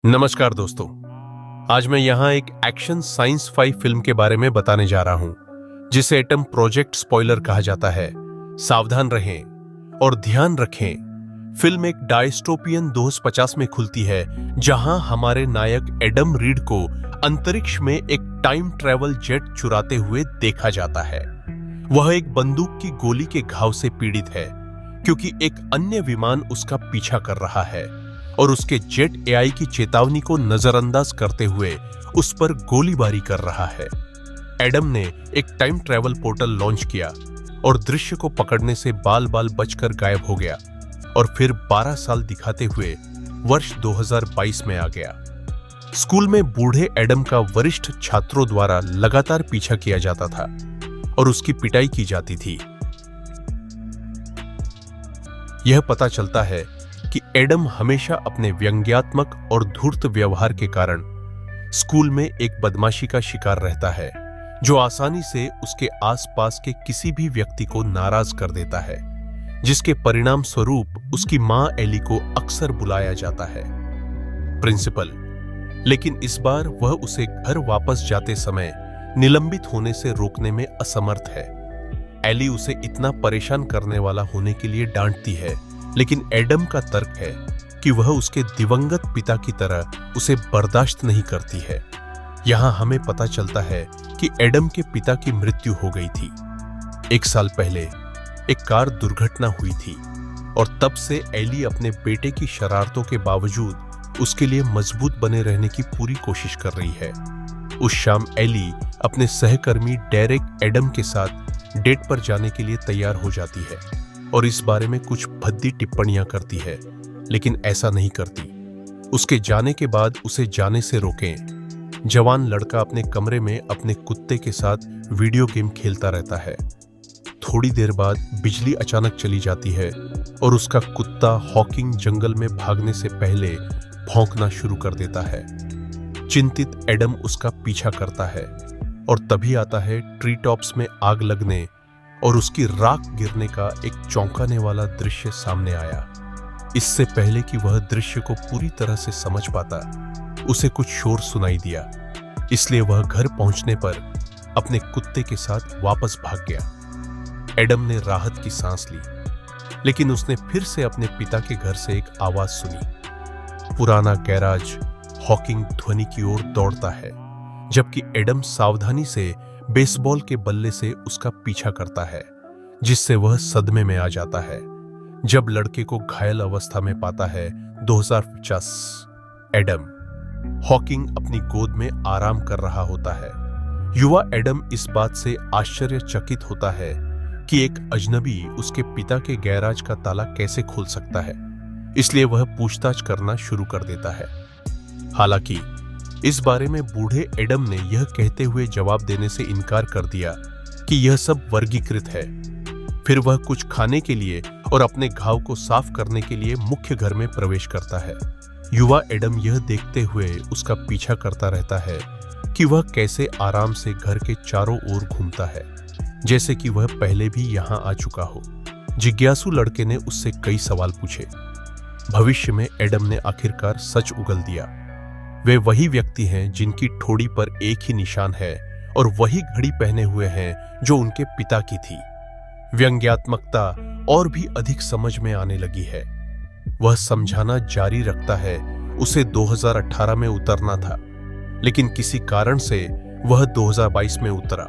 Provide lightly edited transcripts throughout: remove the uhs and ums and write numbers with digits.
नमस्कार दोस्तों। आज मैं यहाँ एक एक्शन साइंस फाई फिल्म के बारे में बताने जा रहा हूँ जिसे एटम प्रोजेक्ट स्पॉइलर कहा जाता है। सावधान रहें और ध्यान रखें। फिल्म एक डायस्टोपियन 2050 में खुलती है जहां हमारे नायक एडम रीड को अंतरिक्ष में एक टाइम ट्रैवल जेट चुराते हुए देखा जाता है। वह एक बंदूक की गोली के घाव से पीड़ित है क्योंकि एक अन्य विमान उसका पीछा कर रहा है और उसके जेट एआई की चेतावनी को नजरअंदाज करते हुए उस पर गोलीबारी कर रहा है। एडम ने एक टाइम ट्रैवल पोर्टल लॉन्च किया और दृश्य को पकड़ने से बाल बाल बचकर गायब हो गया और फिर 12 साल दिखाते हुए वर्ष 2022 में आ गया। स्कूल में बूढ़े एडम का वरिष्ठ छात्रों द्वारा लगातार पीछा किया जाता था और उसकी पिटाई की जाती थी। यह पता चलता है कि एडम हमेशा अपने व्यंग्यात्मक और धूर्त व्यवहार के कारण स्कूल में एक बदमाशी का शिकार रहता है जो आसानी से उसके आसपास के किसी भी व्यक्ति को नाराज कर देता है, जिसके परिणाम स्वरूप उसकी मां एली को अक्सर बुलाया जाता है प्रिंसिपल। लेकिन इस बार वह उसे घर वापस जाते समय निलंबित होने से रोकने में असमर्थ है। एली उसे इतना परेशान करने वाला होने के लिए डांटती है, लेकिन एडम का तर्क है कि वह उसके दिवंगत पिता की तरह उसे बर्दाश्त नहीं करती है। यहां हमें पता चलता है कि एडम के पिता की मृत्यु हो गई थी। 1 साल पहले एक कार दुर्घटना हुई थी और तब से एली अपने बेटे की शरारतों के बावजूद उसके लिए मजबूत बने रहने की पूरी कोशिश कर रही है। उस शाम एली अपने सहकर्मी डेरेक एडम के साथ डेट पर जाने के लिए तैयार हो जाती है और इस बारे में कुछ भद्दी टिप्पणियां करती है, लेकिन ऐसा नहीं करती। उसके जाने के बाद उसे जाने से रोकें। जवान लड़का अपने कमरे में अपने कुत्ते के साथ वीडियो गेम खेलता रहता है। थोड़ी देर बाद बिजली अचानक चली जाती है और उसका कुत्ता हॉकिंग जंगल में भागने से पहले भौंकना शुरू कर देता है। चिंतित एडम उसका पीछा करता है और तभी आता है ट्री टॉप्स में आग लगने और उसकी राख गिरने का एक चौंकाने वाला दृश्य सामने आया। इससे पहले कि वह दृश्य को पूरी तरह से समझ पाता, उसे कुछ शोर सुनाई दिया, इसलिए वह घर पहुंचने पर अपने कुत्ते के साथ वापस भाग गया। एडम ने राहत की सांस ली, लेकिन उसने फिर से अपने पिता के घर से एक आवाज सुनी। पुराना गैराज हॉकिंग ध्वनि की ओर दौड़ता है, जबकि एडम सावधानी से बेसबॉल के बल्ले से उसका पीछा करता है, जिससे वह सदमे में आ जाता है। जब लड़के को घायल अवस्था में पाता है 2050, एडम हॉकिंग अपनी गोद में आराम कर रहा होता है। युवा एडम इस बात से आश्चर्यचकित होता है कि एक अजनबी उसके पिता के गैराज का ताला कैसे खोल सकता है, इसलिए वह पूछताछ करना शुरू कर देता है। हालांकि इस बारे में बूढ़े एडम ने यह कहते हुए जवाब देने से इनकार कर दिया कि यह सब वर्गीकृत है। फिर वह कुछ खाने के लिए और अपने घाव को साफ करने के लिए मुख्य घर में प्रवेश करता है। युवा एडम यह देखते हुए उसका पीछा करता रहता है कि वह कैसे आराम से घर के चारों ओर घूमता है, जैसे कि वह पहले भी यहां आ चुका हो। जिज्ञासु लड़के ने उससे कई सवाल पूछे। भविष्य में एडम ने आखिरकार सच उगल दिया। वे वही व्यक्ति हैं जिनकी ठोड़ी पर एक ही निशान है और वही घड़ी पहने हुए हैं जो उनके पिता की थी। व्यंग्यात्मकता और भी अधिक समझ में आने लगी है। वह समझाना जारी रखता है उसे 2018 में उतरना था, लेकिन किसी कारण से वह 2022 में उतरा।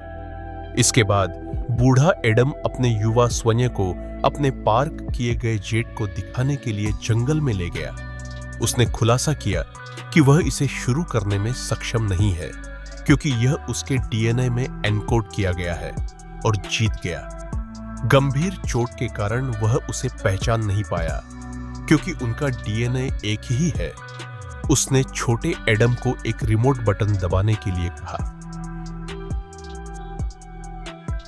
इसके बाद बूढ़ा एडम अपने युवा स्वयं को अपने पार्क किए गए जेट को दिखाने के लिए जंगल में ले गया। उसने खुलासा किया कि वह इसे शुरू करने में सक्षम नहीं है क्योंकि यह उसके डीएनए में एनकोड किया गया है और जीत गया। गंभीर चोट के कारण वह उसे पहचान नहीं पाया क्योंकि उनका डीएनए एक ही है। उसने छोटे एडम को एक रिमोट बटन दबाने के लिए कहा,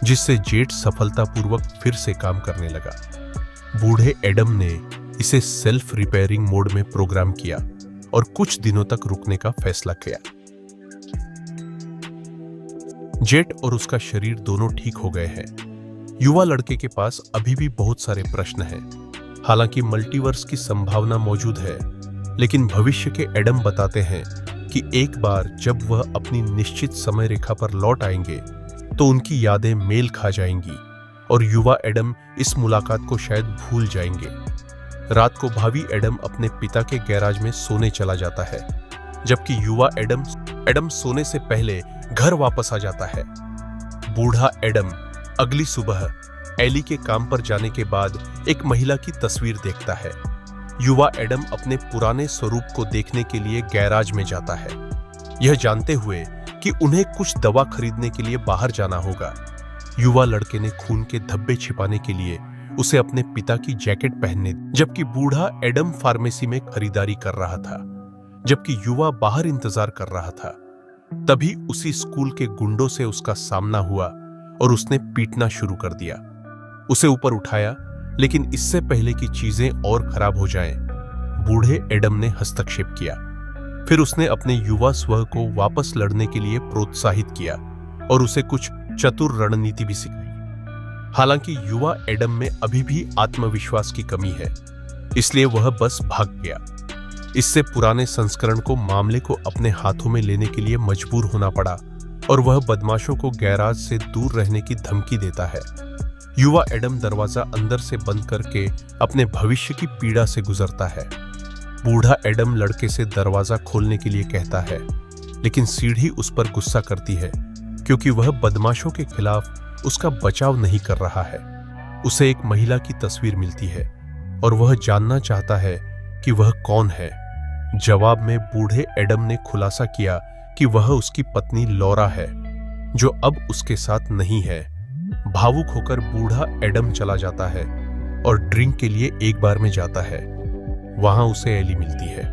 जिससे जेट सफलतापूर्वक फिर से काम करने लगा। बूढ़े एडम ने इसे सेल्फ रिपेयरिंग मोड में प्रोग्राम किया और कुछ दिनों तक रुकने का फैसला किया। जेट और उसका शरीर दोनों ठीक हो गए हैं। युवा लड़के के पास अभी भी बहुत सारे प्रश्न हैं। हालांकि मल्टीवर्स की संभावना मौजूद है, लेकिन भविष्य के एडम बताते हैं कि एक बार जब वह अपनी निश्चित समय रेखा पर लौट आएंगे तो उनकी यादें मेल खा जाएंगी और युवा एडम इस मुलाकात को शायद भूल जाएंगे। रात को भावी एडम अपने पिता के गैराज में सोने चला जाता है, जबकि युवा एडम सोने से पहले घर वापस आ जाता है। बूढ़ा एडम अगली सुबह एली के काम पर जाने के बाद एक महिला की तस्वीर देखता है। युवा एडम अपने पुराने स्वरूप को देखने के लिए गैराज में जाता है, यह जानते हुए कि उन्हें कुछ दवा खरीदने के लिए बाहर जाना होगा। युवा लड़के ने खून के धब्बे छिपाने के लिए उसे अपने पिता की जैकेट पहनने दी, जबकि बूढ़ा एडम फार्मेसी में खरीदारी कर रहा था, जबकि युवा बाहर इंतजार कर रहा था। तभी उसी स्कूल के गुंडों से उसका सामना हुआ और उसने पीटना शुरू कर दिया। उसे ऊपर उठाया, लेकिन इससे पहले कि चीजें और खराब हो जाएं, बूढ़े एडम ने हस्तक्षेप किया। फिर उसने अपने युवा स्व को वापस लड़ने के लिए प्रोत्साहित किया और उसे कुछ चतुर रणनीति भी सिखाई। हालांकि युवा एडम में अभी भी आत्मविश्वास की कमी है, इसलिए वह बस भाग गया। इससे पुराने संस्करण को मामले को अपने हाथों में लेने के लिए मजबूर होना पड़ा और वह बदमाशों को गैराज से दूर रहने की धमकी देता है। युवा एडम दरवाजा अंदर से बंद करके अपने भविष्य की पीड़ा से गुजरता है। बूढ़ा एडम लड़के से दरवाजा खोलने के लिए कहता है, लेकिन सीढ़ी उस पर गुस्सा करती है क्योंकि वह बदमाशों के खिलाफ उसका बचाव नहीं कर रहा है। उसे एक महिला की तस्वीर मिलती है और वह जानना चाहता है कि वह कौन है। जवाब में बूढ़े एडम ने खुलासा किया कि वह उसकी पत्नी लौरा है, जो अब उसके साथ नहीं है। भावुक होकर बूढ़ा एडम चला जाता है और ड्रिंक के लिए एक बार में जाता है। वहां उसे एली मिलती है।